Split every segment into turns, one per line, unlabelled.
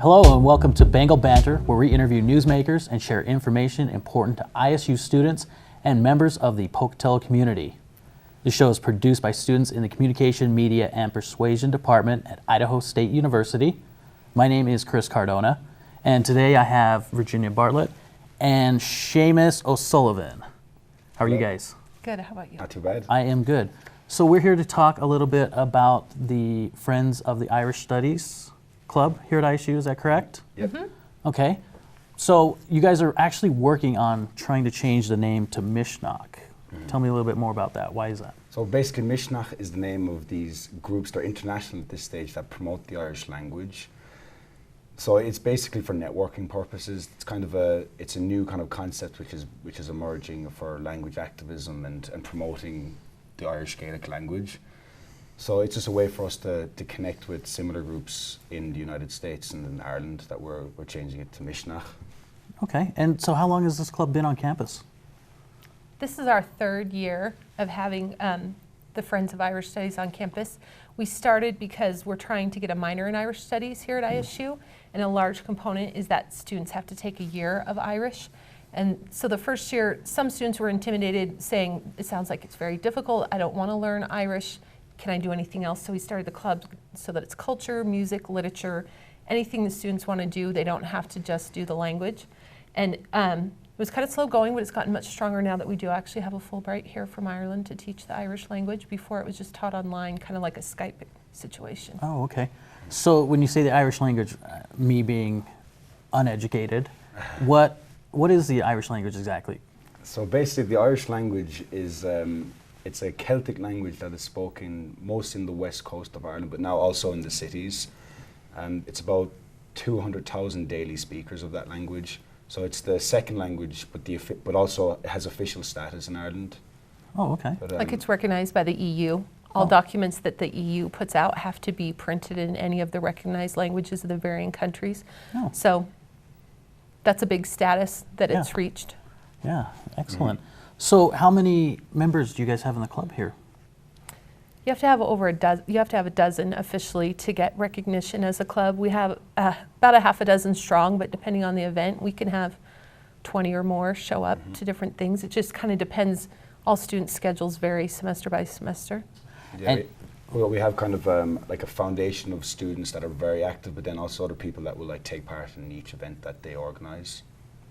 Hello and welcome to Bengal Banter, where we interview newsmakers and share information important to ISU students and members of the Pocatello community. This show is produced by students in the Communication, Media, and Persuasion Department at Idaho State University. My name is Chris Cardona, and today I have Virginia Bartlett and Sheamus O'Sullivan. How are you guys?
Good, how about you?
Not too bad.
I am good. So we're here to talk a little bit about the Friends of the Irish Studies Club here at ISU, is that correct?
Yep.
Mm-hmm.
Okay. So you guys are actually working on trying to change the name to Mishnach. Tell me a little bit more about that. Why is that?
So basically, Mishnach is the name of these groups. They're international at this stage that promote the Irish language. So it's basically for networking purposes. It's kind of a new kind of concept which is emerging for language activism and promoting the Irish Gaelic language. So it's just a way for us to connect with similar groups in the United States and in Ireland that we're changing it to Mishnach.
Okay. And so how long has this club been on campus?
This is our third year of having the Friends of Irish Studies on campus. We started because we're trying to get a minor in Irish Studies here at ISU, and a large component is that students have to take a year of Irish. And so the first year, some students were intimidated, saying, it sounds like it's very difficult, I don't want to learn Irish, can I do anything else? So we started the club so that it's culture, music, literature, anything the students want to do, they don't have to just do the language. And it was kind of slow going, but it's gotten much stronger now that we do actually have a Fulbright here from Ireland to teach the Irish language. Before it was just taught online, kind of like a Skype situation.
Oh, okay. So when you say the Irish language, me being uneducated, what is the Irish language exactly?
So basically, the Irish language is it's a Celtic language that is spoken most in the west coast of Ireland, but now also in the cities. It's about 200,000 daily speakers of that language. So it's the second language, but also it has official status in Ireland.
Oh, okay.
But,
Like it's recognized by the EU. All documents that the EU puts out have to be printed in any of the recognized languages of the varying countries.
Oh.
So that's a big status that it's reached.
Yeah, excellent. So how many members do you guys have in the club here?
You have to have over a dozen. You have to have a dozen officially to get recognition as a club. We have about a half a dozen strong, but depending on the event, we can have 20 or more show up to different things. It just kind of depends. All student schedules vary semester by semester.
Yeah, we have kind of like a foundation of students that are very active, but then also other people that will like take part in each event that they organize.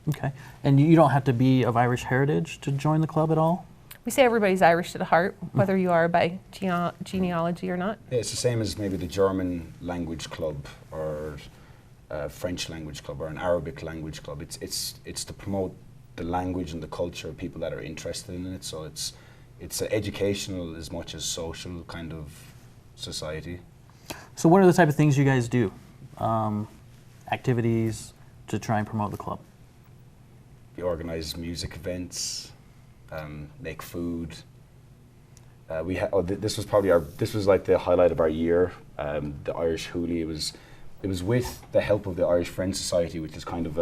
Okay. And you don't have to be of Irish heritage to join the club at all?
We say everybody's Irish at heart, whether you are by genealogy or not.
Yeah, it's the same as maybe the German language club or French language club or an Arabic language club. It's to promote the language and the culture of people that are interested in it. So it's educational as much as social kind of society. So
what are the type of things you guys do? Activities to try and promote the club?
We organize music events, make food. This was like the highlight of our year. The Irish Hoolie. It was with the help of the Irish Friends Society, which is kind of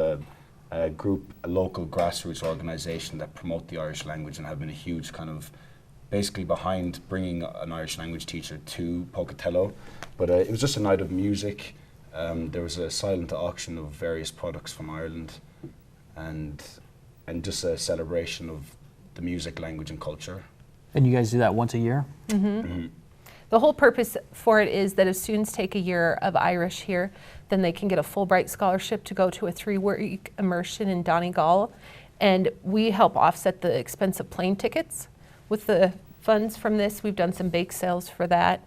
a group, a local grassroots organization that promote the Irish language and have been a huge kind of basically behind bringing an Irish language teacher to Pocatello. But it was just a night of music. There was a silent auction of various products from Ireland, and just a celebration of the music, language, and culture.
And you guys do that once a year?
Mm-hmm. Mm-hmm. The whole purpose for it is that if students take a year of Irish here, then they can get a Fulbright scholarship to go to a 3-week immersion in Donegal. And we help offset the expense of plane tickets. With the funds from this, we've done some bake sales for that.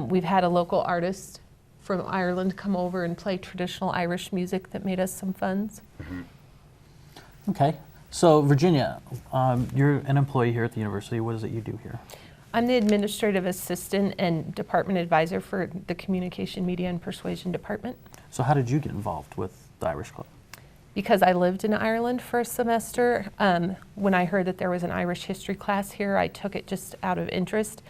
We've had a local artist from Ireland come over and play traditional Irish music that made us some funds.
Mm-hmm.
Okay. So Virginia, you're an employee here at the university. What is it you do here?
I'm the administrative assistant and department advisor for the Communication, Media, and Persuasion Department.
So how did you get involved with the Irish Club?
Because I lived in Ireland for a semester. When I heard that there was an Irish history class here, I took it just out of interest.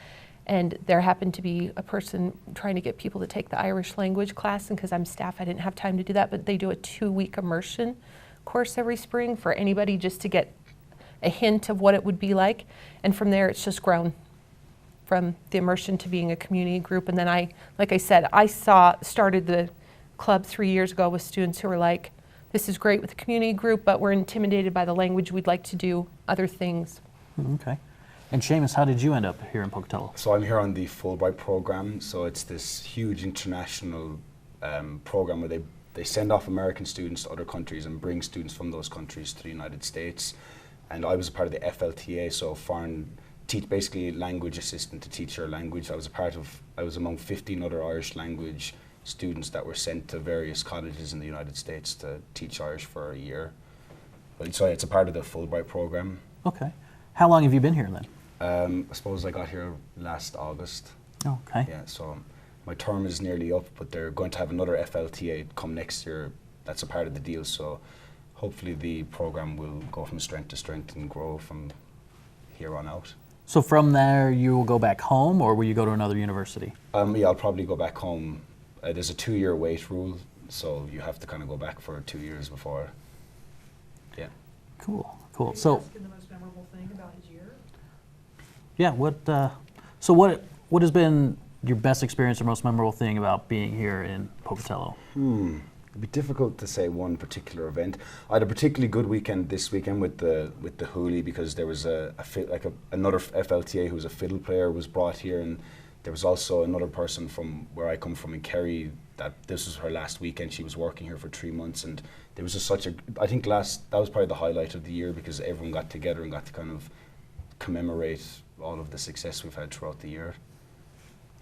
And there happened to be a person trying to get people to take the Irish language class, and because I'm staff, I didn't have time to do that, but they do a 2-week immersion course every spring for anybody just to get a hint of what it would be like. And from there, it's just grown from the immersion to being a community group. And then like I said, I started the club 3 years ago with students who were like, this is great with the community group, but we're intimidated by the language. We'd like to do other things.
Okay. And Sheamus, how did you end up here in Pocatello?
So I'm here on the Fulbright program. So it's this huge international program where they send off American students to other countries and bring students from those countries to the United States. And I was a part of the FLTA, so basically language assistant to teach your language. I was among 15 other Irish language students that were sent to various colleges in the United States to teach Irish for a year. But so it's a part of the Fulbright program.
Okay. How long have you been here then?
I suppose I got here last August.
Okay.
Yeah, so my term is nearly up, but they're going to have another FLTA come next year. That's a part of the deal, so hopefully the program will go from strength to strength and grow from here on out.
So from there, you will go back home, or will you go to another university?
Yeah, I'll probably go back home. There's a 2-year wait rule, so you have to kind of go back for 2 years before. Yeah.
Cool, cool.
Can you
So,
ask him the most memorable thing about his year?
yeah, what has been your best experience or most memorable thing about being here in Pocatello?
It'd be difficult to say one particular event. I had a particularly good weekend this weekend with the Hooli, because there was another FLTA who was a fiddle player was brought here, and there was also another person from where I come from in Kerry that this was her last weekend. She was working here for 3 months, and there was just I think that was probably the highlight of the year, because everyone got together and got to kind of commemorate all of the success we've had throughout the year.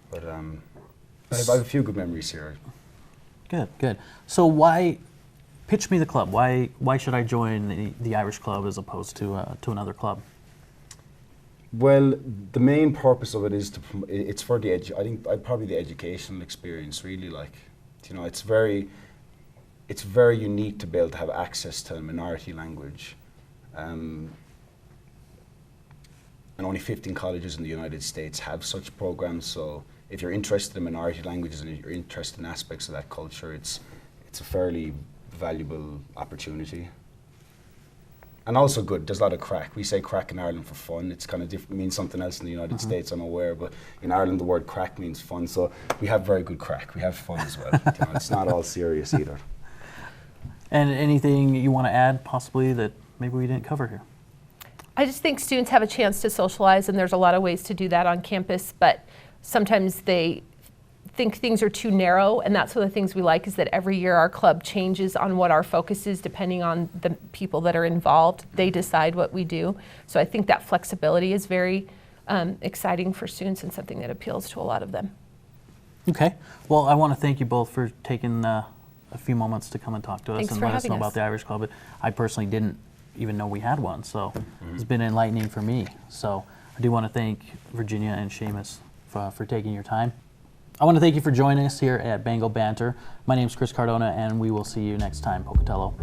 But I have a few good memories here.
Good, good. So pitch me the club. Why should I join the Irish club as opposed to another club?
Well, the main purpose of it is it's for the probably the educational experience, really. Like, you know, it's very unique to be able to have access to a minority language. And only 15 colleges in the United States have such programs, so if you're interested in minority languages and you're interested in aspects of that culture, it's a fairly valuable opportunity. And also good, there's a lot of crack. We say crack in Ireland for fun. It's kind of different, means something else in the United States, I'm aware, but in Ireland the word crack means fun, so we have very good crack. We have fun as well. You know, it's not all serious either.
And anything you want to add, possibly, that maybe we didn't cover here?
I just think students have a chance to socialize, and there's a lot of ways to do that on campus, but sometimes they think things are too narrow, and that's one of the things we like, is that every year our club changes on what our focus is depending on the people that are involved. They decide what we do. So I think that flexibility is very exciting for students and something that appeals to a lot of them.
Okay. Well, I want to thank you both for taking a few moments to come and talk to us
Thanks
and
for
let us know
having us.
about the Irish Club. I personally didn't even know we had one, so it's been enlightening for me. So I do want to thank Virginia and Sheamus for taking your time. I want to thank you for joining us here at Bengal Banter. My name is Chris Cardona, and we will see you next time, Pocatello.